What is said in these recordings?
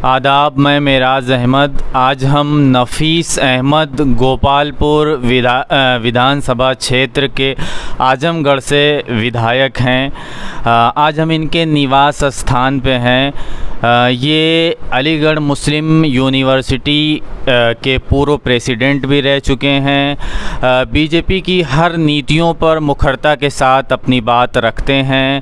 आदाब, मैं मेराज अहमद। आज हम नफ़ीस अहमद गोपालपुर विधानसभा क्षेत्र के आजमगढ़ से विधायक हैं। आज हम इनके निवास स्थान पे हैं। ये अलीगढ़ मुस्लिम यूनिवर्सिटी के पूर्व प्रेसिडेंट भी रह चुके हैं। बीजेपी की हर नीतियों पर मुखरता के साथ अपनी बात रखते हैं।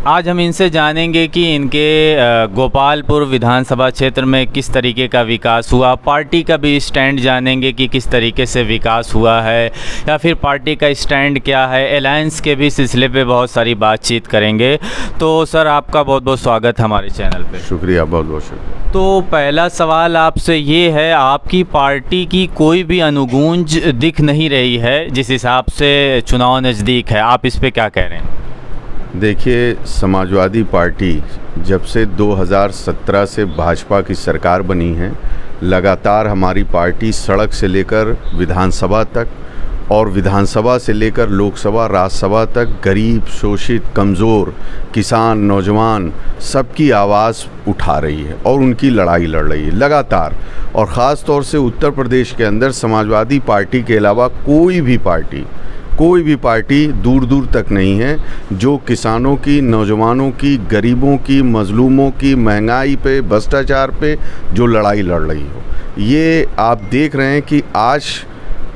आज हम इनसे जानेंगे कि इनके गोपालपुर विधानसभा क्षेत्र में किस तरीके का विकास हुआ, पार्टी का भी स्टैंड जानेंगे कि किस तरीके से विकास हुआ है या फिर पार्टी का स्टैंड क्या है। अलायंस के भी सिलसिले पे बहुत सारी बातचीत करेंगे। तो सर, आपका बहुत बहुत स्वागत हमारे चैनल पे। शुक्रिया, बहुत बहुत शुक्रिया। तो पहला सवाल आपसे ये है, आपकी पार्टी की कोई भी अनुगूंज दिख नहीं रही है जिस हिसाब से चुनाव नज़दीक है, आप इस पर क्या कह रहे हैं? देखिए, समाजवादी पार्टी जब से 2017 से भाजपा की सरकार बनी है, लगातार हमारी पार्टी सड़क से लेकर विधानसभा तक और विधानसभा से लेकर लोकसभा राज्यसभा तक गरीब, शोषित, कमज़ोर, किसान, नौजवान सबकी आवाज़ उठा रही है और उनकी लड़ाई लड़ रही है लगातार। और ख़ास तौर से उत्तर प्रदेश के अंदर समाजवादी पार्टी के अलावा कोई भी पार्टी दूर दूर तक नहीं है जो किसानों की, नौजवानों की, गरीबों की, मजलूमों की, महंगाई पे, भ्रष्टाचार पे जो लड़ाई लड़ रही हो। ये आप देख रहे हैं कि आज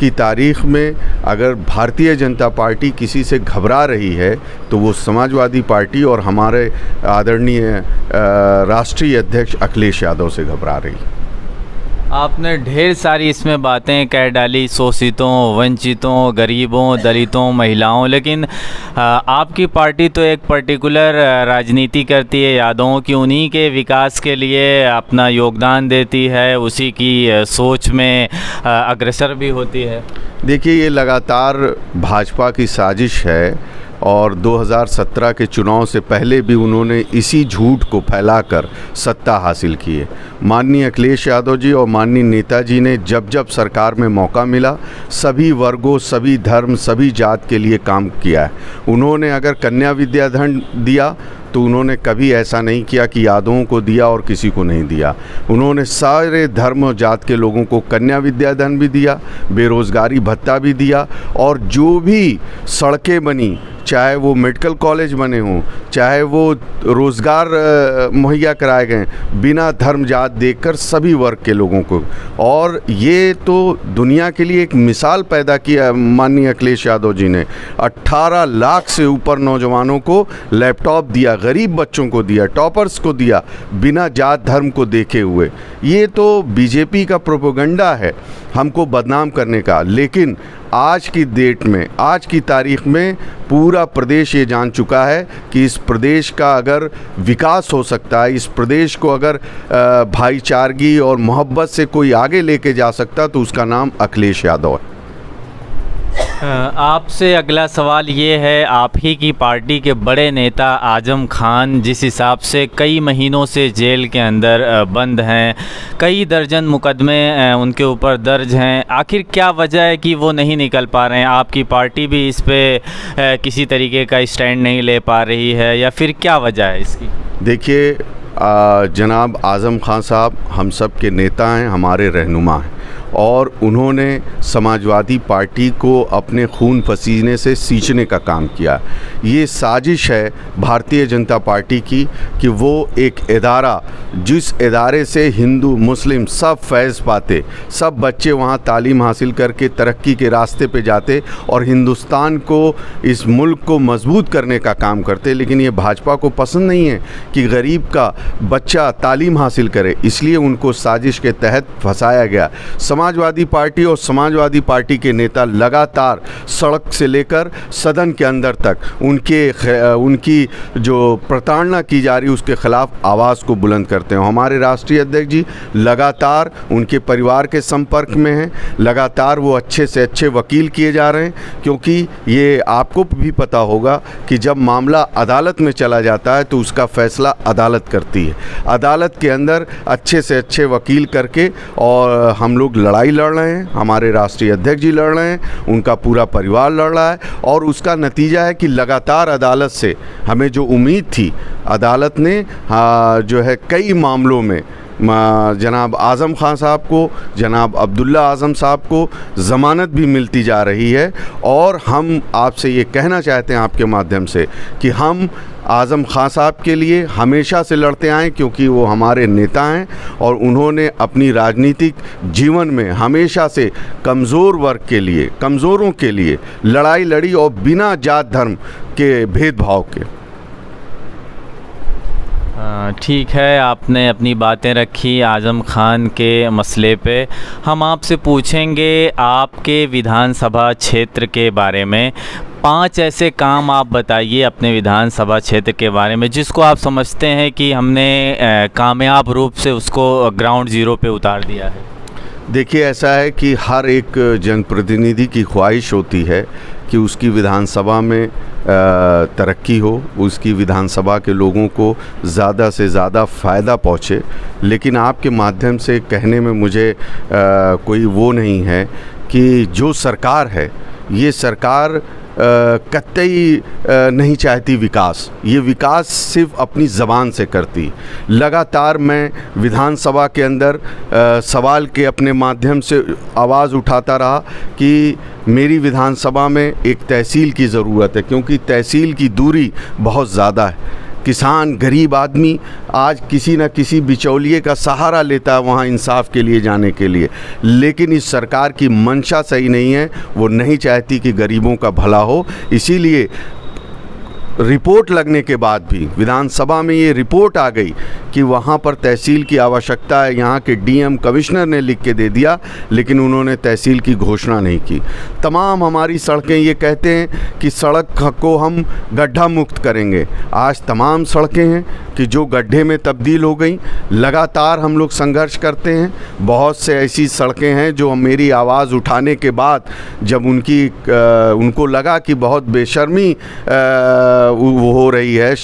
की तारीख़ में अगर भारतीय जनता पार्टी किसी से घबरा रही है तो वो समाजवादी पार्टी और हमारे आदरणीय राष्ट्रीय अध्यक्ष अखिलेश यादव से घबरा रही है। आपने ढेर सारी इसमें बातें कह डाली, शोषितों, वंचितों, गरीबों, दलितों, महिलाओं, लेकिन आपकी पार्टी तो एक पर्टिकुलर राजनीति करती है यादवों की, उन्हीं के विकास के लिए अपना योगदान देती है, उसी की सोच में अग्रसर भी होती है। देखिए, ये लगातार भाजपा की साजिश है और 2017 के चुनाव से पहले भी उन्होंने इसी झूठ को फैलाकर सत्ता हासिल की है। माननीय अखिलेश यादव जी और माननीय नेताजी ने जब जब सरकार में मौका मिला सभी वर्गों, सभी धर्म, सभी जात के लिए काम किया है। उन्होंने अगर कन्या विद्याधन दिया तो उन्होंने कभी ऐसा नहीं किया कि यादवों को दिया और किसी को नहीं दिया। उन्होंने सारे धर्म और जात के लोगों को कन्या विद्याधन भी दिया, बेरोज़गारी भत्ता भी दिया, और जो भी सड़कें बनी, चाहे वो मेडिकल कॉलेज बने हों, चाहे वो रोज़गार मुहैया कराए गए, बिना धर्म जात देखकर सभी वर्ग के लोगों को। और ये तो दुनिया के लिए एक मिसाल पैदा किया माननीय अखिलेश यादव जी ने। 18 लाख से ऊपर नौजवानों को लैपटॉप दिया, गरीब बच्चों को दिया, टॉपर्स को दिया, बिना जात धर्म को देखे हुए। ये तो बीजेपी का प्रोपेगेंडा है हमको बदनाम करने का। लेकिन आज की डेट में, आज की तारीख़ में पूरा प्रदेश ये जान चुका है कि इस प्रदेश का अगर विकास हो सकता है, इस प्रदेश को अगर भाईचारगी और मोहब्बत से कोई आगे लेके जा सकता तो उसका नाम अखिलेश यादव है। आपसे अगला सवाल ये है, आप ही की पार्टी के बड़े नेता आजम खान जिस हिसाब से कई महीनों से जेल के अंदर बंद हैं, कई दर्जन मुकदमे उनके ऊपर दर्ज हैं, आखिर क्या वजह है कि वो नहीं निकल पा रहे हैं? आपकी पार्टी भी इस पे किसी तरीके का स्टैंड नहीं ले पा रही है या फिर क्या वजह है इसकी? देखिए, जनाब आज़म खान साहब हम सब के नेता हैं, हमारे रहनुमा हैं, और उन्होंने समाजवादी पार्टी को अपने खून पसीने से सींचने का काम किया। ये साजिश है भारतीय जनता पार्टी की कि वो एक इदारा, जिस इदारे से हिंदू, मुस्लिम सब फैज़ पाते, सब बच्चे वहाँ तालीम हासिल करके तरक्की के रास्ते पे जाते और हिंदुस्तान को, इस मुल्क को मजबूत करने का काम करते। लेकिन ये भाजपा को पसंद नहीं है कि गरीब का बच्चा तालीम हासिल करे, इसलिए उनको साजिश के तहत फंसाया गया। समाजवादी पार्टी और समाजवादी पार्टी के नेता लगातार सड़क से लेकर सदन के अंदर तक उनकी जो प्रताड़ना की जा रही है उसके ख़िलाफ़ आवाज़ को बुलंद करते हैं। हमारे राष्ट्रीय अध्यक्ष जी लगातार उनके परिवार के संपर्क में हैं, लगातार वो अच्छे से अच्छे वकील किए जा रहे हैं, क्योंकि ये आपको भी पता होगा कि जब मामला अदालत में चला जाता है तो उसका फ़ैसला अदालत करती है। अदालत के अंदर अच्छे से अच्छे वकील करके और हम लोग लड़ाई लड़ रहे हैं, हमारे राष्ट्रीय अध्यक्ष जी लड़ रहे हैं, उनका पूरा परिवार लड़ रहा है, और उसका नतीजा है कि लगातार अदालत से हमें जो उम्मीद थी, अदालत ने जो है कई मामलों में जनाब आज़म खान साहब को, जनाब अब्दुल्ला आज़म साहब को ज़मानत भी मिलती जा रही है। और हम आपसे ये कहना चाहते हैं आपके माध्यम से कि हम आज़म खान साहब के लिए हमेशा से लड़ते आए, क्योंकि वो हमारे नेता हैं और उन्होंने अपनी राजनीतिक जीवन में हमेशा से कमज़ोर वर्ग के लिए, कमज़ोरों के लिए लड़ाई लड़ी, और बिना जात धर्म के भेदभाव के। ठीक है, आपने अपनी बातें रखी आज़म खान के मसले पे। हम आपसे पूछेंगे आपके विधानसभा क्षेत्र के बारे में। 5 ऐसे काम आप बताइए अपने विधानसभा क्षेत्र के बारे में जिसको आप समझते हैं कि हमने कामयाब रूप से उसको ग्राउंड ज़ीरो पे उतार दिया है। देखिए, ऐसा है कि हर एक जनप्रतिनिधि की ख्वाहिश होती है कि उसकी विधानसभा में तरक्की हो, उसकी विधानसभा के लोगों को ज़्यादा से ज़्यादा फ़ायदा पहुँचे। लेकिन आपके माध्यम से कहने में मुझे कोई वो नहीं है कि जो सरकार है, ये सरकार कतई नहीं चाहती विकास। ये विकास सिर्फ अपनी ज़बान से करती। लगातार मैं विधानसभा के अंदर सवाल के अपने माध्यम से आवाज़ उठाता रहा कि मेरी विधानसभा में एक तहसील की ज़रूरत है, क्योंकि तहसील की दूरी बहुत ज़्यादा है। किसान, गरीब आदमी आज किसी न किसी बिचौलिए का सहारा लेता है वहाँ इंसाफ के लिए जाने के लिए। लेकिन इस सरकार की मंशा सही नहीं है, वो नहीं चाहती कि गरीबों का भला हो। इसीलिए रिपोर्ट लगने के बाद भी विधानसभा में ये रिपोर्ट आ गई कि वहाँ पर तहसील की आवश्यकता है। यहाँ के डीएम कमिश्नर ने लिख के दे दिया, लेकिन उन्होंने तहसील की घोषणा नहीं की। तमाम हमारी सड़कें, ये कहते हैं कि सड़क को हम गड्ढा मुक्त करेंगे। आज तमाम सड़कें हैं कि जो गड्ढे में तब्दील हो गई। लगातार हम लोग संघर्ष करते हैं। बहुत से ऐसी सड़कें हैं जो मेरी आवाज़ उठाने के बाद जब उनको लगा कि बहुत बेशर्मी वो हो रही है,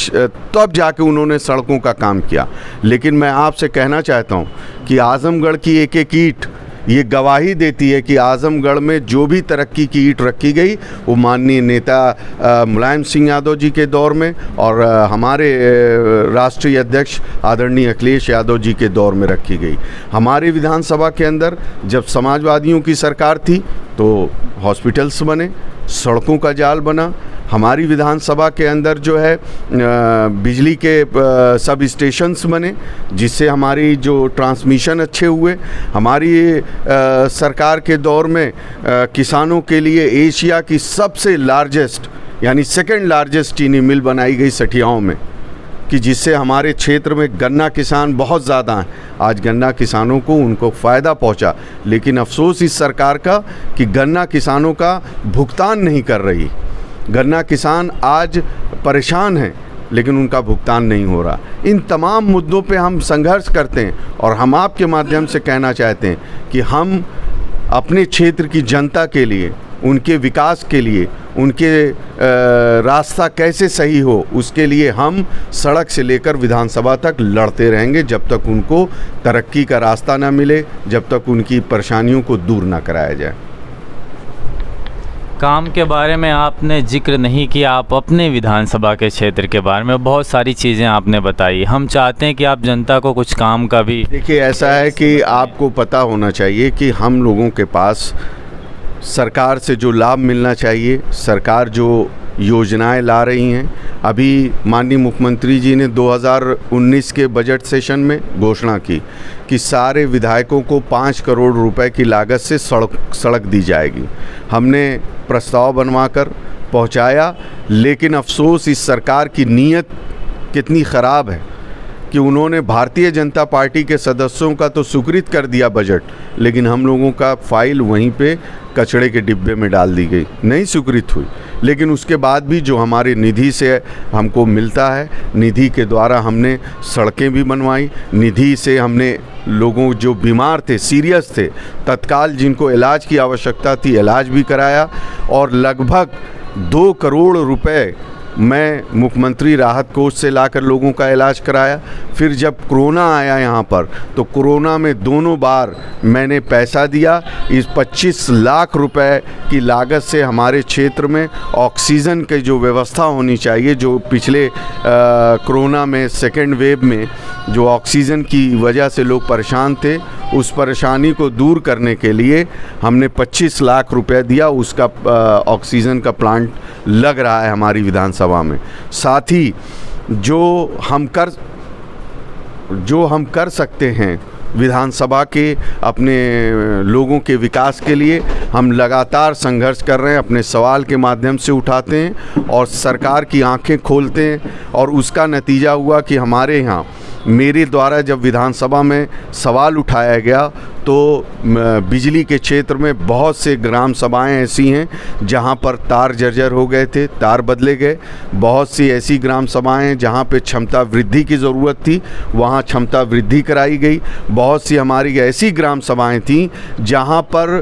तब जाके उन्होंने सड़कों का काम किया। लेकिन मैं आपसे कहना चाहता हूँ कि आज़मगढ़ की एक एक ईंट ये गवाही देती है कि आज़मगढ़ में जो भी तरक्की की ईंट रखी गई वो माननीय नेता मुलायम सिंह यादव जी के दौर में और हमारे राष्ट्रीय अध्यक्ष आदरणीय अखिलेश यादव जी के दौर में रखी गई। हमारे विधानसभा के अंदर जब समाजवादियों की सरकार थी तो हॉस्पिटल्स बने, सड़कों का जाल बना। हमारी विधानसभा के अंदर जो है बिजली के सब स्टेशंस बने, जिससे हमारी जो ट्रांसमिशन अच्छे हुए। हमारी सरकार के दौर में किसानों के लिए एशिया की सबसे लार्जेस्ट यानी सेकंड लार्जेस्ट चीनी मिल बनाई गई सठियाओं में, कि जिससे हमारे क्षेत्र में गन्ना किसान बहुत ज़्यादा हैं। आज गन्ना किसानों को उनको फ़ायदा पहुंचा, लेकिन अफसोस इस सरकार का कि गन्ना किसानों का भुगतान नहीं कर रही। गन्ना किसान आज परेशान हैं, लेकिन उनका भुगतान नहीं हो रहा। इन तमाम मुद्दों पे हम संघर्ष करते हैं और हम आपके माध्यम से कहना चाहते हैं कि हम अपने क्षेत्र की जनता के लिए, उनके विकास के लिए, उनके रास्ता कैसे सही हो, उसके लिए हम सड़क से लेकर विधानसभा तक लड़ते रहेंगे जब तक उनको तरक्की का रास्ता ना मिले, जब तक उनकी परेशानियों को दूर ना कराया जाए। काम के बारे में आपने जिक्र नहीं किया, आप अपने विधानसभा के क्षेत्र के बारे में बहुत सारी चीज़ें आपने बताई। हम चाहते हैं कि आप जनता को कुछ काम का भी। देखिए, ऐसा है कि आपको पता होना चाहिए कि हम लोगों के पास सरकार से जो लाभ मिलना चाहिए, सरकार जो योजनाएं ला रही हैं, अभी माननीय मुख्यमंत्री जी ने 2019 के बजट सेशन में घोषणा की कि सारे विधायकों को 5 करोड़ रुपए की लागत से सड़क दी जाएगी। हमने प्रस्ताव बनवाकर पहुंचाया, लेकिन अफसोस इस सरकार की नीयत कितनी ख़राब है कि उन्होंने भारतीय जनता पार्टी के सदस्यों का तो स्वीकृत कर दिया बजट, लेकिन हम लोगों का फाइल वहीं पे कचड़े के डिब्बे में डाल दी गई, नहीं स्वीकृत हुई। लेकिन उसके बाद भी जो हमारे निधि से हमको मिलता है, निधि के द्वारा हमने सड़कें भी बनवाई। निधि से हमने लोगों जो बीमार थे, सीरियस थे, तत्काल जिनको इलाज की आवश्यकता थी, इलाज भी कराया और लगभग 2 करोड़ रुपए मैं मुख्यमंत्री राहत कोष से लाकर लोगों का इलाज कराया। फिर जब कोरोना आया यहाँ पर, तो कोरोना में दोनों बार मैंने पैसा दिया। इस 25 लाख रुपए की लागत से हमारे क्षेत्र में ऑक्सीजन की जो व्यवस्था होनी चाहिए, जो पिछले कोरोना में सेकेंड वेव में जो ऑक्सीजन की वजह से लोग परेशान थे, उस परेशानी को दूर करने के लिए हमने 25 लाख रुपए दिया। उसका ऑक्सीजन का प्लांट लग रहा है हमारी विधानसभा में। साथ ही जो हम कर सकते हैं विधानसभा के अपने लोगों के विकास के लिए, हम लगातार संघर्ष कर रहे हैं, अपने सवाल के माध्यम से उठाते हैं और सरकार की आंखें खोलते हैं। और उसका नतीजा हुआ कि हमारे यहाँ मेरे द्वारा जब विधानसभा में सवाल उठाया गया, तो बिजली के क्षेत्र में बहुत से ग्राम सभाएं ऐसी हैं जहां पर तार जर्जर हो गए थे, तार बदले गए। बहुत सी ऐसी ग्राम सभाएं हैं जहां पे क्षमता वृद्धि की ज़रूरत थी, वहां क्षमता वृद्धि कराई गई। बहुत सी हमारी ऐसी ग्राम सभाएं थीं जहां पर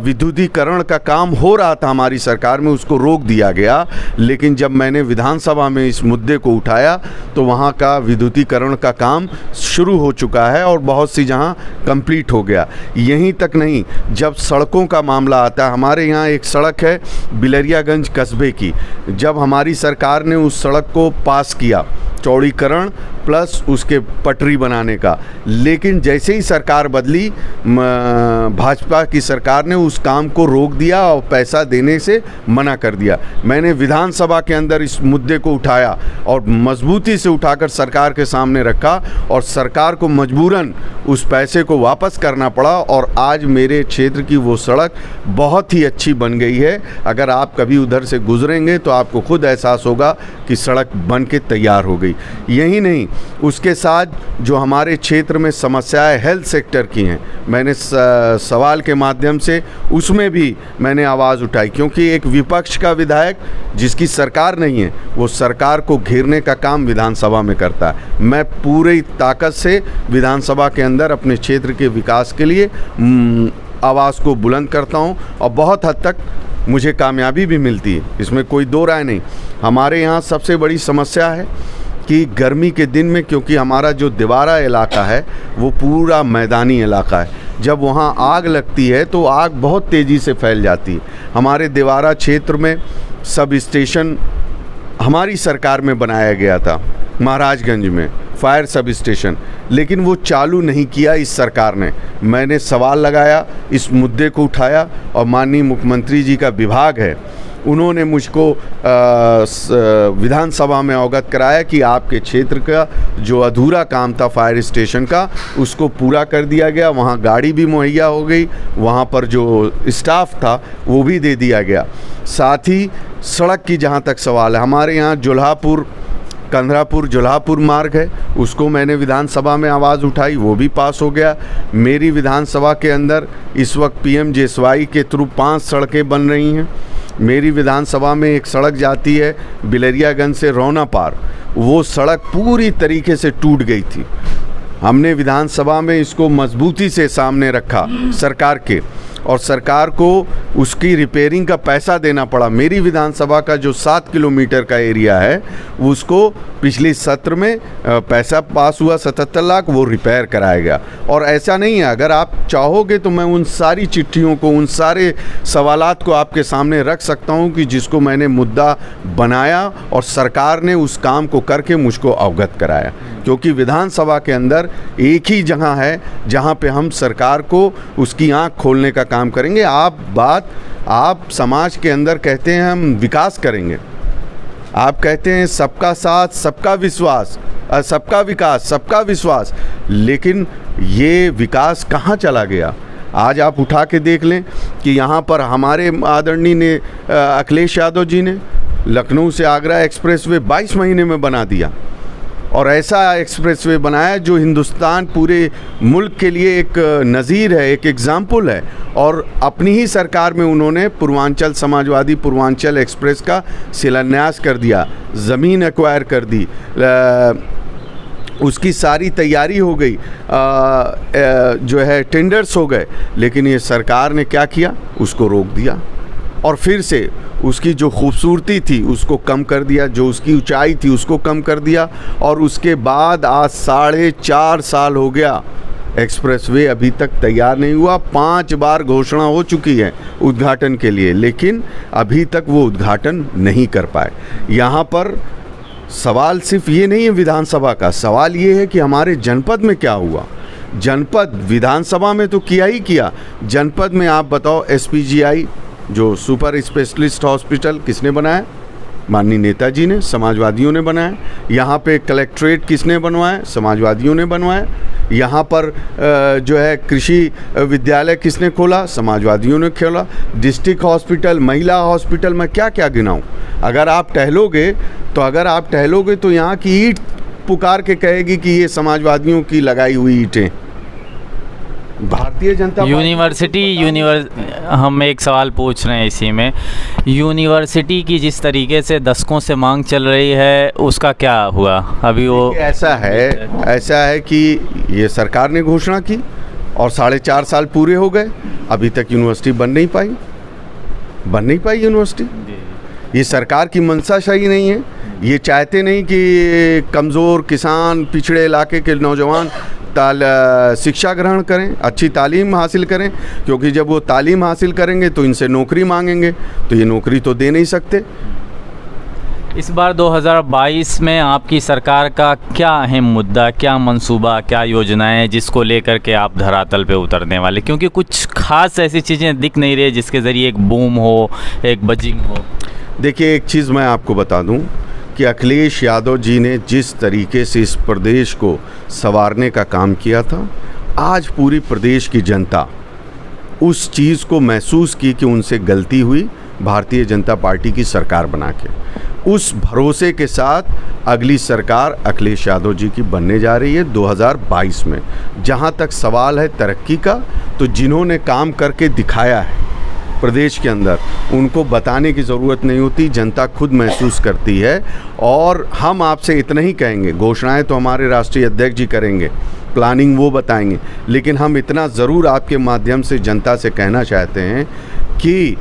विद्युतीकरण का काम हो रहा था हमारी सरकार में, उसको रोक दिया गया। लेकिन जब मैंने विधानसभा में इस मुद्दे को उठाया तो वहाँ का विद्युतीकरण का काम शुरू हो चुका है और बहुत सी जहाँ कंप्लीट हो गया। यहीं तक नहीं, जब सड़कों का मामला आता है, हमारे यहाँ एक सड़क है बिलरियागंज कस्बे की, जब हमारी सरकार ने उस सड़क को पास किया, चौड़ीकरण प्लस उसके पटरी बनाने का, लेकिन जैसे ही सरकार बदली, भाजपा की सरकार ने उस काम को रोक दिया और पैसा देने से मना कर दिया। मैंने विधानसभा के अंदर इस मुद्दे को उठाया और मजबूती से उठाकर सरकार के सामने रखा और सरकार को मजबूरन उस पैसे को वापस करना पड़ा और आज मेरे क्षेत्र की वो सड़क बहुत ही अच्छी बन गई है। अगर आप कभी उधर से गुजरेंगे तो आपको खुद एहसास होगा कि सड़क बन के तैयार हो गई। यही नहीं, उसके साथ जो हमारे क्षेत्र में समस्याएं हेल्थ सेक्टर की हैं, मैंने सवाल के माध्यम से उसमें भी मैंने आवाज़ उठाई, क्योंकि एक विपक्ष का विधायक जिसकी सरकार नहीं है, वो सरकार को घेरने का काम विधानसभा में करता है। मैं पूरी ताकत से विधानसभा के अंदर अपने क्षेत्र के विकास के लिए आवाज़ को बुलंद करता हूँ और बहुत हद तक मुझे कामयाबी भी मिलती है, इसमें कोई दो राय नहीं। हमारे यहाँ सबसे बड़ी समस्या है कि गर्मी के दिन में, क्योंकि हमारा जो दिवारा इलाका है वो पूरा मैदानी इलाका है, जब वहाँ आग लगती है तो आग बहुत तेज़ी से फैल जाती है। हमारे दिवारा क्षेत्र में सब स्टेशन हमारी सरकार में बनाया गया था, महाराजगंज में फायर सब स्टेशन, लेकिन वो चालू नहीं किया इस सरकार ने। मैंने सवाल लगाया, इस मुद्दे को उठाया और माननीय मुख्यमंत्री जी का विभाग है, उन्होंने मुझको विधानसभा में अवगत कराया कि आपके क्षेत्र का जो अधूरा काम था फायर स्टेशन का, उसको पूरा कर दिया गया। वहाँ गाड़ी भी मुहैया हो गई, वहाँ पर जो स्टाफ था वो भी दे दिया गया। साथ ही सड़क की जहाँ तक सवाल है, हमारे यहाँ जुल्हापुर कंधरापुर जुल्हापुर मार्ग है, उसको मैंने विधानसभा में आवाज़ उठाई, वो भी पास हो गया। मेरी विधानसभा के अंदर इस वक्त PMJSY के थ्रू 5 सड़कें बन रही हैं। मेरी विधानसभा में एक सड़क जाती है बिलरियागंज से रौना पार, वो सड़क पूरी तरीके से टूट गई थी। हमने विधानसभा में इसको मजबूती से सामने रखा सरकार के, और सरकार को उसकी रिपेयरिंग का पैसा देना पड़ा। मेरी विधानसभा का जो 7 किलोमीटर का एरिया है, उसको पिछले सत्र में पैसा पास हुआ 77 लाख, वो रिपेयर कराया गया। और ऐसा नहीं है, अगर आप चाहोगे तो मैं उन सारी चिट्ठियों को, उन सारे सवालात को आपके सामने रख सकता हूं कि जिसको मैंने मुद्दा बनाया और सरकार ने उस काम को करके मुझको अवगत कराया। क्योंकि विधानसभा के अंदर एक ही जगह है जहां पे हम सरकार को उसकी आंख खोलने का काम करेंगे। आप समाज के अंदर कहते हैं हम विकास करेंगे, आप कहते हैं सबका साथ सबका विश्वास, सबका विकास सबका विश्वास, लेकिन ये विकास कहाँ चला गया? आज आप उठा के देख लें कि यहाँ पर हमारे आदरणीय ने अखिलेश यादव जी ने लखनऊ से आगरा एक्सप्रेसवे 22 महीने में बना दिया, और ऐसा एक्सप्रेसवे बनाया जो हिंदुस्तान पूरे मुल्क के लिए एक नज़ीर है, एक एग्ज़ाम्पल है। और अपनी ही सरकार में उन्होंने पूर्वांचल समाजवादी पूर्वांचल एक्सप्रेस का शिलान्यास कर दिया, ज़मीन एक्वायर कर दी, उसकी सारी तैयारी हो गई, जो है टेंडर्स हो गए, लेकिन ये सरकार ने क्या किया? उसको रोक दिया। और फिर से उसकी जो खूबसूरती थी उसको कम कर दिया, जो उसकी ऊंचाई थी उसको कम कर दिया। और उसके बाद आज 4.5 साल हो गया, एक्सप्रेसवे अभी तक तैयार नहीं हुआ। 5 बार घोषणा हो चुकी है उद्घाटन के लिए, लेकिन अभी तक वो उद्घाटन नहीं कर पाए। यहाँ पर सवाल सिर्फ ये नहीं है विधानसभा का, सवाल ये है कि हमारे जनपद में क्या हुआ। जनपद विधानसभा में तो किया ही किया, जनपद में आप बताओ SPGI जो सुपर स्पेशलिस्ट हॉस्पिटल किसने बनाया? माननीय नेताजी ने, समाजवादियों ने बनाया। यहाँ पे कलेक्ट्रेट किसने बनवाया? समाजवादियों ने बनवाया। यहाँ पर जो है कृषि विद्यालय किसने खोला? समाजवादियों ने खोला। डिस्ट्रिक्ट हॉस्पिटल, महिला हॉस्पिटल, मैं क्या क्या गिनाऊँ? अगर आप टहलोगे तो यहाँ की ईंट पुकार के कहेगी कि ये समाजवादियों की लगाई हुई ईंटें। भारतीय जनता हम एक सवाल पूछ रहे हैं इसी में, यूनिवर्सिटी की जिस तरीके से दशकों से मांग चल रही है उसका क्या हुआ? अभी वो ऐसा है कि ये सरकार ने घोषणा की और 4.5 साल पूरे हो गए, अभी तक यूनिवर्सिटी बन नहीं पाई यूनिवर्सिटी। ये सरकार की मंशा सही नहीं है। ये चाहते नहीं कि कमज़ोर किसान, पिछड़े इलाके के नौजवान शिक्षा ग्रहण करें, अच्छी तालीम हासिल करें, क्योंकि जब वो तालीम हासिल करेंगे तो इनसे नौकरी मांगेंगे, तो ये नौकरी तो दे नहीं सकते। इस बार 2022 में आपकी सरकार का क्या अहम मुद्दा, क्या मंसूबा, क्या योजनाएं हैं जिसको लेकर के आप धरातल पे उतरने वाले? क्योंकि कुछ खास ऐसी चीज़ें दिख नहीं रही जिसके ज़रिए एक बूम हो, एक बजिंग हो। देखिए, एक चीज़ मैं आपको बता दूं कि अखिलेश यादव जी ने जिस तरीके से इस प्रदेश को संवारने का काम किया था, आज पूरी प्रदेश की जनता उस चीज़ को महसूस की कि उनसे गलती हुई भारतीय जनता पार्टी की सरकार बना के। उस भरोसे के साथ अगली सरकार अखिलेश यादव जी की बनने जा रही है 2022 में। जहां तक सवाल है तरक्की का, तो जिन्होंने काम करके दिखाया है प्रदेश के अंदर, उनको बताने की ज़रूरत नहीं होती, जनता खुद महसूस करती है। और हम आपसे इतना ही कहेंगे, घोषणाएं तो हमारे राष्ट्रीय अध्यक्ष जी करेंगे, प्लानिंग वो बताएंगे, लेकिन हम इतना ज़रूर आपके माध्यम से जनता से कहना चाहते हैं कि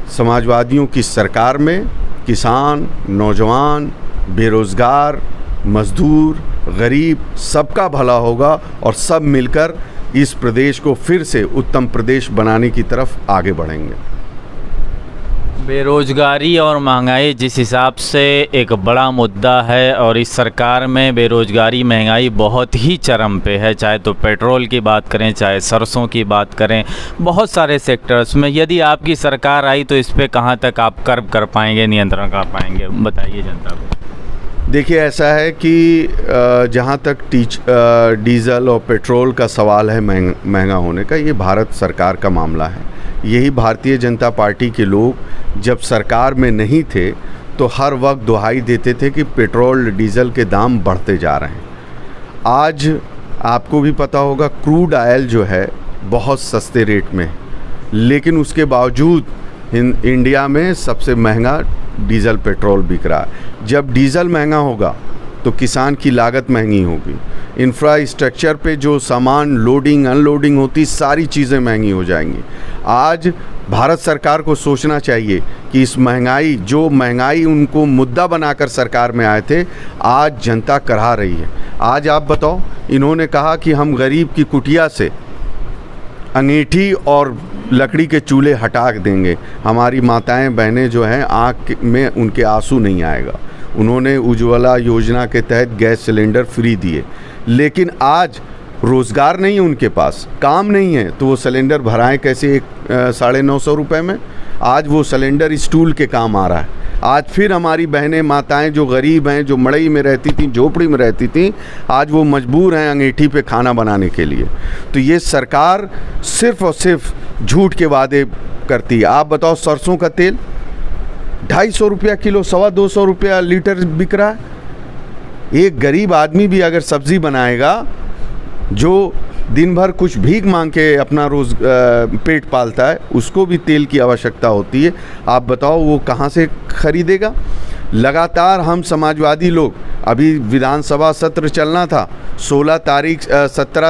समाजवादियों की सरकार में किसान, नौजवान, बेरोज़गार, मज़दूर, गरीब, सबका भला होगा और सब मिलकर इस प्रदेश को फिर से उत्तम प्रदेश बनाने की तरफ आगे बढ़ेंगे। बेरोज़गारी और महंगाई जिस हिसाब से एक बड़ा मुद्दा है, और इस सरकार में बेरोज़गारी महंगाई बहुत ही चरम पे है, चाहे तो पेट्रोल की बात करें, चाहे सरसों की बात करें, बहुत सारे सेक्टर्स में। यदि आपकी सरकार आई तो इस पे कहाँ तक आप कर्ब कर पाएंगे, नियंत्रण कर पाएंगे, बताइए जनता को। देखिए, ऐसा है कि जहाँ तक डीज़ल और पेट्रोल का सवाल है महंगा होने का, ये भारत सरकार का मामला है। यही भारतीय जनता पार्टी के लोग जब सरकार में नहीं थे तो हर वक्त दुहाई देते थे कि पेट्रोल डीज़ल के दाम बढ़ते जा रहे हैं। आज आपको भी पता होगा, क्रूड ऑयल जो है बहुत सस्ते रेट में है, लेकिन उसके बावजूद इंडिया में सबसे महंगा डीज़ल पेट्रोल बिक रहा है। जब डीज़ल महंगा होगा तो किसान की लागत महंगी होगी, इंफ्रास्ट्रक्चर पे जो सामान लोडिंग अनलोडिंग होती, सारी चीज़ें महंगी हो जाएंगी। आज भारत सरकार को सोचना चाहिए कि इस महंगाई उनको मुद्दा बनाकर सरकार में आए थे, आज जनता करहा रही है। आज आप बताओ, इन्होंने कहा कि हम गरीब की कुटिया से अंगीठी और लकड़ी के चूल्हे हटा देंगे, हमारी माताएं बहनें जो हैं आँख में उनके आंसू नहीं आएगा। उन्होंने उज्ज्वला योजना के तहत गैस सिलेंडर फ्री दिए, लेकिन आज रोज़गार नहीं है उनके पास, काम नहीं है, तो वो सिलेंडर भराएं कैसे 950 रुपये में? आज वो सिलेंडर स्टूल के काम आ रहा है। आज फिर हमारी बहनें माताएं जो गरीब हैं, जो मड़ई में रहती थी, झोपड़ी में रहती थी, आज वो मजबूर हैं अंगीठी पे खाना बनाने के लिए। तो ये सरकार सिर्फ़ और सिर्फ झूठ के वादे करती है। आप बताओ, सरसों का तेल 250 रुपया किलो, 225 रुपया लीटर बिक रहा है। एक गरीब आदमी भी अगर सब्ज़ी बनाएगा, जो दिन भर कुछ भीख मांग के अपना पेट पालता है, उसको भी तेल की आवश्यकता होती है। आप बताओ वो कहाँ से खरीदेगा? लगातार हम समाजवादी लोग, अभी विधानसभा सत्र चलना था 17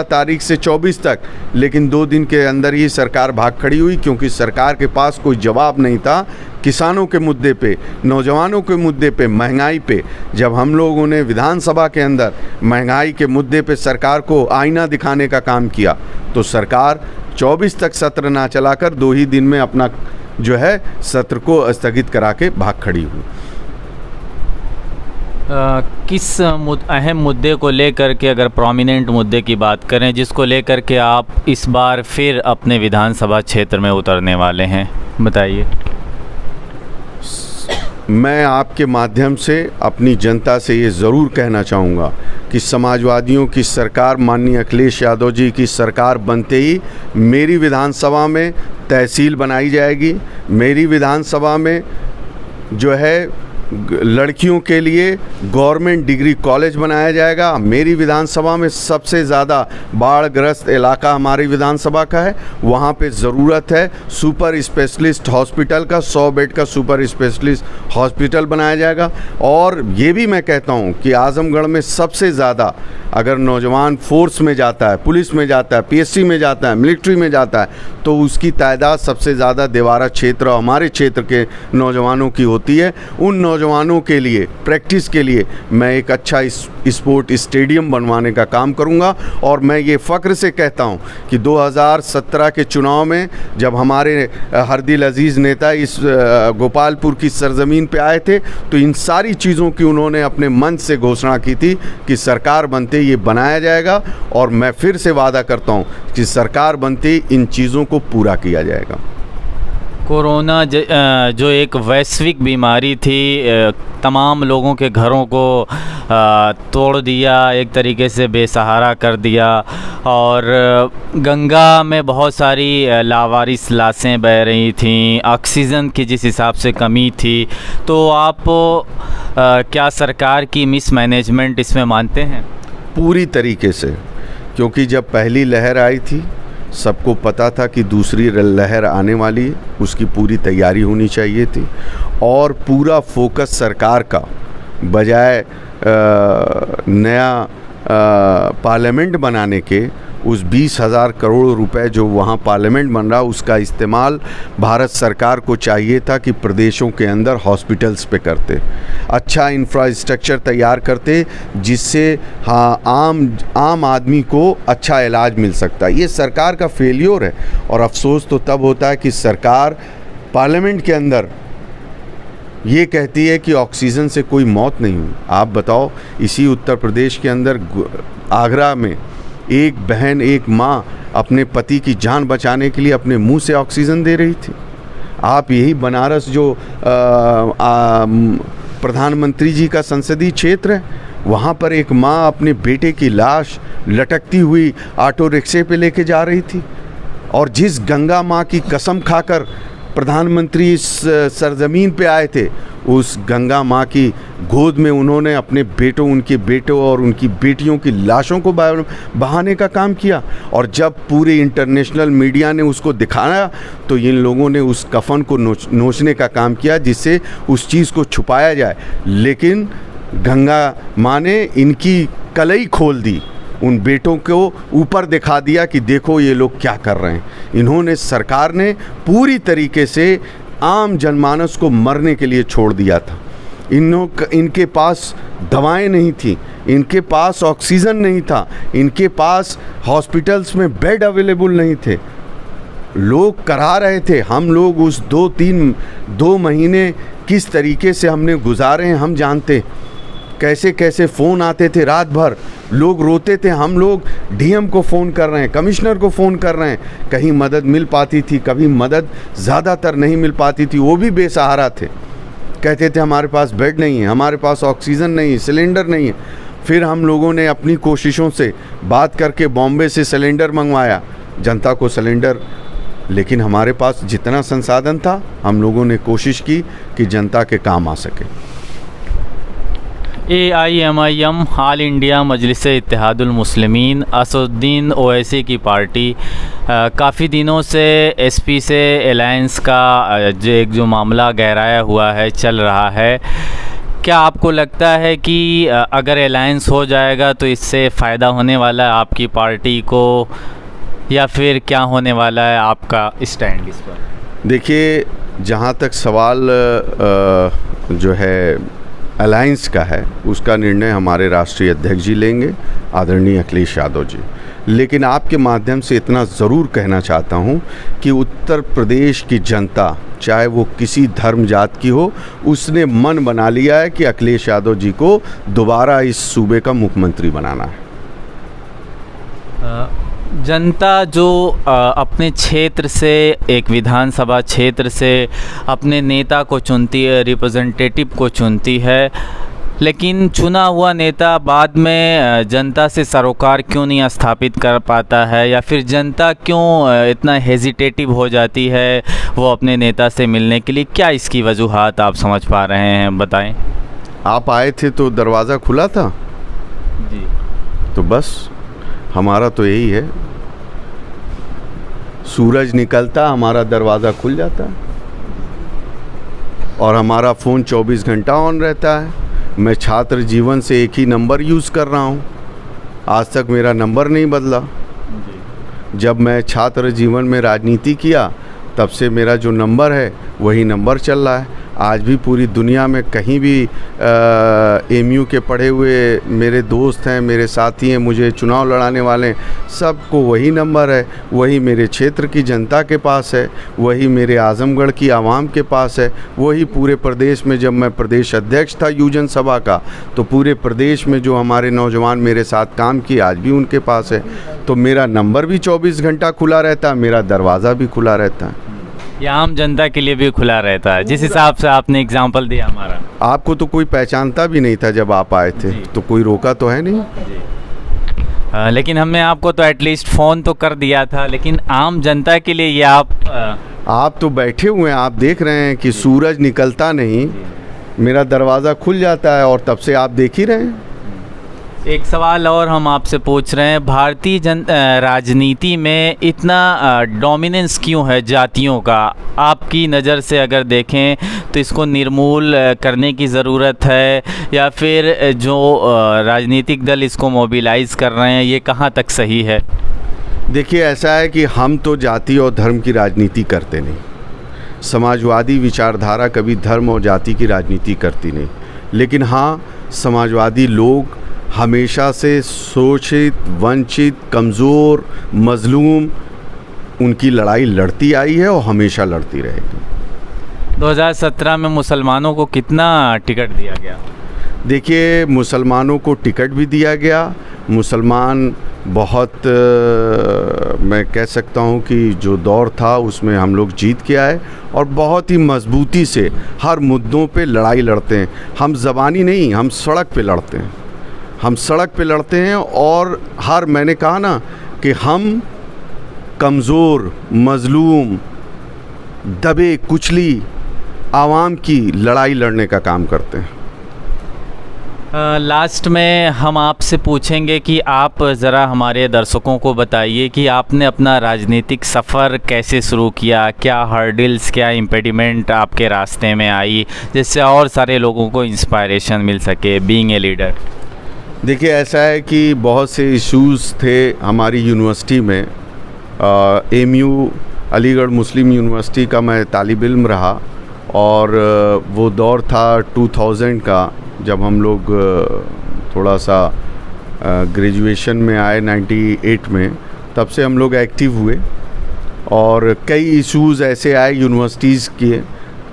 तारीख से 24 तक, लेकिन 2 दिन के अंदर ही सरकार भाग खड़ी हुई, क्योंकि सरकार के पास कोई जवाब नहीं था किसानों के मुद्दे पे, नौजवानों के मुद्दे पे, महंगाई पे। जब हम लोगों ने विधानसभा के अंदर महंगाई के मुद्दे पे सरकार को आईना दिखाने का काम किया, तो सरकार 24 तक सत्र ना चलाकर 2 ही दिन में अपना जो है सत्र को स्थगित करा के भाग खड़ी हुई। किस अहम मुद्दे को लेकर के, अगर प्रोमिनेंट मुद्दे की बात करें, जिसको लेकर के आप इस बार फिर अपने विधानसभा क्षेत्र में उतरने वाले हैं, बताइए। मैं आपके माध्यम से अपनी जनता से ये ज़रूर कहना चाहूँगा कि समाजवादियों की सरकार, माननीय अखिलेश यादव जी की सरकार बनते ही मेरी विधानसभा में तहसील बनाई जाएगी। मेरी विधानसभा में जो है लड़कियों के लिए गवर्नमेंट डिग्री कॉलेज बनाया जाएगा। मेरी विधानसभा में सबसे ज़्यादा बाढ़ग्रस्त इलाका हमारी विधानसभा का है, वहाँ पे ज़रूरत है सुपर स्पेशलिस्ट हॉस्पिटल का, 100 बेड का सुपर स्पेशलिस्ट हॉस्पिटल बनाया जाएगा। और ये भी मैं कहता हूँ कि आजमगढ़ में सबसे ज़्यादा अगर नौजवान फोर्स में जाता है, पुलिस में जाता है, पीएससी में जाता है, मिलिट्री में जाता है, तो उसकी तादाद सबसे ज़्यादा देवारा क्षेत्र और हमारे क्षेत्र के नौजवानों की होती है। उन नौजवानों के लिए प्रैक्टिस के लिए मैं एक अच्छा स्पोर्ट स्टेडियम बनवाने का काम करूंगा। और मैं ये फ़ख्र से कहता हूं कि 2017 के चुनाव में जब हमारे हरदिल अजीज़ नेता इस गोपालपुर की सरज़मीन पे आए थे, तो इन सारी चीज़ों की उन्होंने अपने मन से घोषणा की थी कि सरकार बनते ये बनाया जाएगा। और मैं फिर से वादा करता हूं कि सरकार बनते इन चीज़ों को पूरा किया जाएगा। कोरोना जो एक वैश्विक बीमारी थी, तमाम लोगों के घरों को तोड़ दिया, एक तरीके से बेसहारा कर दिया, और गंगा में बहुत सारी लावारिस लाशें बह रही थीं, ऑक्सीजन की जिस हिसाब से कमी थी, तो आप क्या सरकार की मिसमैनेजमेंट इसमें मानते हैं? पूरी तरीके से, क्योंकि जब पहली लहर आई थी सबको पता था कि दूसरी लहर आने वाली है, उसकी पूरी तैयारी होनी चाहिए थी। और पूरा फोकस सरकार का बजाय नया पार्लियामेंट बनाने के, उस 20,000 करोड़ रुपए जो वहाँ पार्लियामेंट बन रहा, उसका इस्तेमाल भारत सरकार को चाहिए था कि प्रदेशों के अंदर हॉस्पिटल्स पे करते, अच्छा इंफ्रास्ट्रक्चर तैयार करते, जिससे आम आदमी को अच्छा इलाज मिल सकता है। ये सरकार का फेलियर है। और अफसोस तो तब होता है कि सरकार पार्लियामेंट के अंदर ये कहती है कि ऑक्सीजन से कोई मौत नहीं हुई। आप बताओ, इसी उत्तर प्रदेश के अंदर आगरा में एक बहन, एक माँ अपने पति की जान बचाने के लिए अपने मुंह से ऑक्सीजन दे रही थी। आप यही बनारस जो प्रधानमंत्री जी का संसदीय क्षेत्र है, वहाँ पर एक माँ अपने बेटे की लाश लटकती हुई ऑटो रिक्शे पे लेके जा रही थी। और जिस गंगा माँ की कसम खाकर प्रधानमंत्री इस सरजमीन पे आए थे, उस गंगा माँ की गोद में उन्होंने अपने बेटों, उनके बेटों और उनकी बेटियों की लाशों को बहाने का काम किया। और जब पूरे इंटरनेशनल मीडिया ने उसको दिखाया, तो इन लोगों ने उस कफन को नोचने का काम किया, जिससे उस चीज़ को छुपाया जाए। लेकिन गंगा माँ ने इनकी कलई खोल दी, उन बेटों को ऊपर दिखा दिया कि देखो ये लोग क्या कर रहे हैं। इन्होंने, सरकार ने पूरी तरीके से आम जनमानस को मरने के लिए छोड़ दिया था। इनके पास दवाएं नहीं थी, इनके पास ऑक्सीजन नहीं था, इनके पास हॉस्पिटल्स में बेड अवेलेबल नहीं थे। लोग करा रहे थे। हम लोग उस 2 महीने किस तरीके से हमने गुजारे हैं हम जानते। कैसे कैसे फ़ोन आते थे, रात भर लोग रोते थे। हम लोग डीएम को फ़ोन कर रहे हैं, कमिश्नर को फ़ोन कर रहे हैं, कहीं मदद मिल पाती थी, कभी मदद ज़्यादातर नहीं मिल पाती थी। वो भी बेसहारा थे, कहते थे हमारे पास बेड नहीं है, हमारे पास ऑक्सीजन नहीं है, सिलेंडर नहीं है। फिर हम लोगों ने अपनी कोशिशों से बात करके बॉम्बे से सिलेंडर मंगवाया, जनता को सिलेंडर। लेकिन हमारे पास जितना संसाधन था, हम लोगों ने कोशिश की कि जनता के काम आ सके। AIMIM ऑल इंडिया मजलिस इत्तेहादुल मुस्लिमीन असदुद्दीन ओवैसी की पार्टी काफ़ी दिनों से SP से अलायंस का जो मामला गहराया हुआ है, चल रहा है। क्या आपको लगता है कि अगर अलायंस हो जाएगा तो इससे फ़ायदा होने वाला है आपकी पार्टी को, या फिर क्या होने वाला है आपका स्टैंड इस पर? देखिए, जहाँ तक सवाल जो है अलायंस का है, उसका निर्णय हमारे राष्ट्रीय अध्यक्ष जी लेंगे, आदरणीय अखिलेश यादव जी। लेकिन आपके माध्यम से इतना ज़रूर कहना चाहता हूँ कि उत्तर प्रदेश की जनता, चाहे वो किसी धर्म जात की हो, उसने मन बना लिया है कि अखिलेश यादव जी को दोबारा इस सूबे का मुख्यमंत्री बनाना है। जनता जो अपने क्षेत्र से, एक विधानसभा क्षेत्र से अपने नेता को चुनती है, रिप्रेजेंटेटिव को चुनती है, लेकिन चुना हुआ नेता बाद में जनता से सरोकार क्यों नहीं स्थापित कर पाता है, या फिर जनता क्यों इतना हेजिटेटिव हो जाती है वो अपने नेता से मिलने के लिए? क्या इसकी वजूहात आप समझ पा रहे हैं, बताएं। आप आए थे तो दरवाज़ा खुला था जी, तो बस हमारा तो यही है, सूरज निकलता हमारा दरवाज़ा खुल जाता है और हमारा फ़ोन 24 घंटा ऑन रहता है। मैं छात्र जीवन से एक ही नंबर यूज़ कर रहा हूँ, आज तक मेरा नंबर नहीं बदला। जब मैं छात्र जीवन में राजनीति किया तब से मेरा जो नंबर है वही नंबर चल रहा है। आज भी पूरी दुनिया में कहीं भी एमयू के पढ़े हुए मेरे दोस्त हैं, मेरे साथी हैं, मुझे चुनाव लड़ाने वाले हैं, सबको वही नंबर है, वही मेरे क्षेत्र की जनता के पास है, वही मेरे आज़मगढ़ की आवाम के पास है, वही पूरे प्रदेश में जब मैं प्रदेश अध्यक्ष था युवजन सभा का, तो पूरे प्रदेश में जो हमारे नौजवान मेरे साथ काम किए आज भी उनके पास है। तो मेरा नंबर भी 24 घंटा खुला रहता है, मेरा दरवाज़ा भी खुला रहता है। ये आम जनता के लिए भी खुला रहता है, जिस हिसाब से आपने एग्जाम्पल दिया हमारा। आपको तो कोई पहचानता भी नहीं था जब आप आए थे, तो कोई रोका तो है नहीं। लेकिन हमने आपको तो एटलीस्ट फ़ोन तो कर दिया था, लेकिन आम जनता के लिए ये आप तो बैठे हुए हैं, आप देख रहे हैं कि सूरज निकलता नहीं, मेरा दरवाज़ा खुल जाता है और तब से आप देख ही रहे हैं। एक सवाल और हम आपसे पूछ रहे हैं, भारतीय राजनीति में इतना डोमिनेंस क्यों है जातियों का? आपकी नज़र से अगर देखें तो इसको निर्मूल करने की ज़रूरत है, या फिर जो राजनीतिक दल इसको मोबिलाइज़ कर रहे हैं ये कहाँ तक सही है? देखिए, ऐसा है कि हम तो जाति और धर्म की राजनीति करते नहीं, समाजवादी विचारधारा कभी धर्म और जाति की राजनीति करती नहीं, लेकिन हाँ, समाजवादी लोग हमेशा से शोषित, वंचित, कमज़ोर, मज़लूम, उनकी लड़ाई लड़ती आई है और हमेशा लड़ती रहेगी। 2017 में मुसलमानों को कितना टिकट दिया गया? देखिए, मुसलमानों को टिकट भी दिया गया। मुसलमान बहुत मैं कह सकता हूँ कि जो दौर था उसमें हम लोग जीत के आए और बहुत ही मजबूती से हर मुद्दों पे लड़ाई लड़ते हैं। हम ज़बानी नहीं, हम सड़क पे लड़ते हैं, हम सड़क पे लड़ते हैं। और मैंने कहा ना कि हम कमज़ोर, मज़लूम, दबे कुचली आवाम की लड़ाई लड़ने का काम करते हैं। लास्ट में हम आपसे पूछेंगे कि आप ज़रा हमारे दर्शकों को बताइए कि आपने अपना राजनीतिक सफ़र कैसे शुरू किया, क्या हर्डल्स, क्या इम्पेडिमेंट आपके रास्ते में आई, जिससे और सारे लोगों को इंस्पायरेशन मिल सके बीइंग ए लीडर। देखिए, ऐसा है कि बहुत से इश्यूज़ थे हमारी यूनिवर्सिटी में। एमयू अलीगढ़ मुस्लिम यूनिवर्सिटी का मैं तालिब इल्म रहा और वो दौर था 2000 का, जब हम लोग थोड़ा सा ग्रेजुएशन में आए 98 में, तब से हम लोग एक्टिव हुए और कई इश्यूज़ ऐसे आए यूनिवर्सिटीज़ के,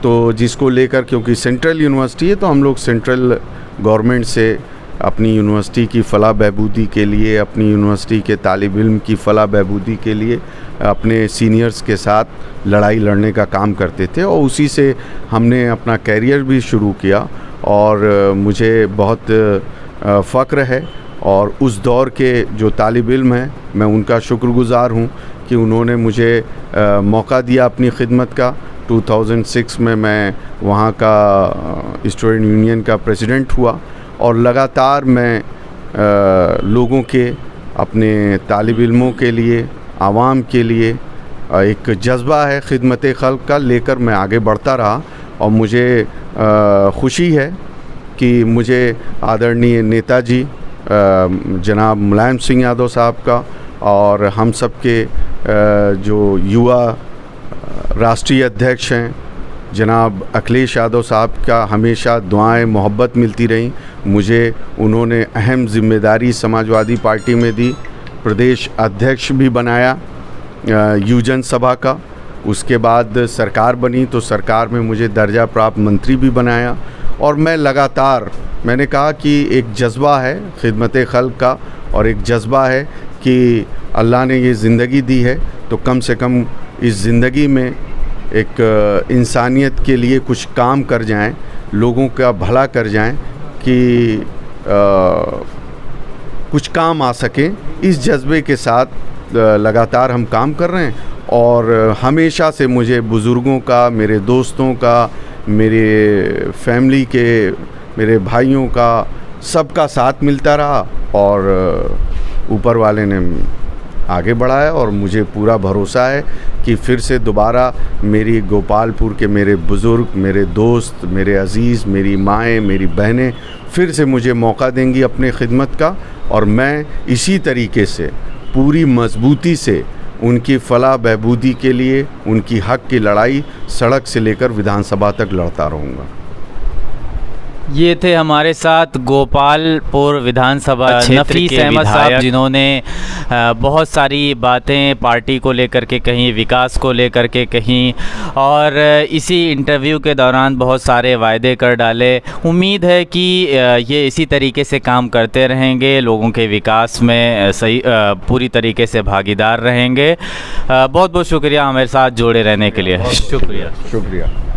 तो जिसको लेकर, क्योंकि सेंट्रल यूनिवर्सिटी है तो हम लोग सेंट्रल गवर्नमेंट से अपनी यूनिवर्सिटी की फलाह बहबूदी के लिए, अपनी यूनिवर्सिटी के तालिब इल्म की फलाह बहबूदी के लिए अपने सीनियर्स के साथ लड़ाई लड़ने का काम करते थे और उसी से हमने अपना कैरियर भी शुरू किया और मुझे बहुत फ़ख्र है। और उस दौर के जो तालिब इल्म हैं, मैं उनका शुक्रगुज़ार हूँ कि उन्होंने मुझे मौका दिया अपनी खिदमत का। 2006 में मैं वहाँ का स्टूडेंट यूनियन का प्रेसिडेंट हुआ और लगातार मैं लोगों के, अपने तालिब इल्मों के लिए, आवाम के लिए एक जज्बा है खिदमत खल्क़ का लेकर मैं आगे बढ़ता रहा। और मुझे खुशी है कि मुझे आदरणीय नेताजी जनाब मुलायम सिंह यादव साहब का और हम सब के जो युवा राष्ट्रीय अध्यक्ष हैं जनाब अखिलेश यादव साहब का हमेशा दुआएं मोहब्बत मिलती रहीं। मुझे उन्होंने अहम जिम्मेदारी समाजवादी पार्टी में दी, प्रदेश अध्यक्ष भी बनाया युवजन सभा का। उसके बाद सरकार बनी तो सरकार में मुझे दर्जा प्राप्त मंत्री भी बनाया। और मैं लगातार, मैंने कहा कि एक जज्बा है खिदमत खल्क का और एक जज्बा है कि अल्लाह ने ये ज़िंदगी दी है तो कम से कम इस ज़िंदगी में एक इंसानियत के लिए कुछ काम कर जाएं, लोगों का भला कर जाएं कि कुछ काम आ सके। इस जज्बे के साथ लगातार हम काम कर रहे हैं और हमेशा से मुझे बुज़ुर्गों का, मेरे दोस्तों का, मेरे फैमिली के, मेरे भाइयों का, सबका साथ मिलता रहा और ऊपर वाले ने आगे बढ़ाया और मुझे पूरा भरोसा है कि फिर से दोबारा मेरी गोपालपुर के मेरे बुज़ुर्ग, मेरे दोस्त, मेरे अज़ीज़, मेरी माएँ, मेरी बहनें फिर से मुझे मौका देंगी अपने खिदमत का और मैं इसी तरीके से पूरी मजबूती से उनकी फलाह बहबूदी के लिए, उनकी हक़ की लड़ाई सड़क से लेकर विधानसभा तक लड़ता रहूँगा। ये थे हमारे साथ गोपालपुर विधानसभा क्षेत्र के अहमद साहब, जिन्होंने बहुत सारी बातें पार्टी को लेकर के कहीं, विकास को लेकर के कहीं, और इसी इंटरव्यू के दौरान बहुत सारे वायदे कर डाले। उम्मीद है कि ये इसी तरीके से काम करते रहेंगे, लोगों के विकास में सही पूरी तरीके से भागीदार रहेंगे। बहुत बहुत शुक्रिया हमारे साथ जुड़े रहने के लिए। शुक्रिया।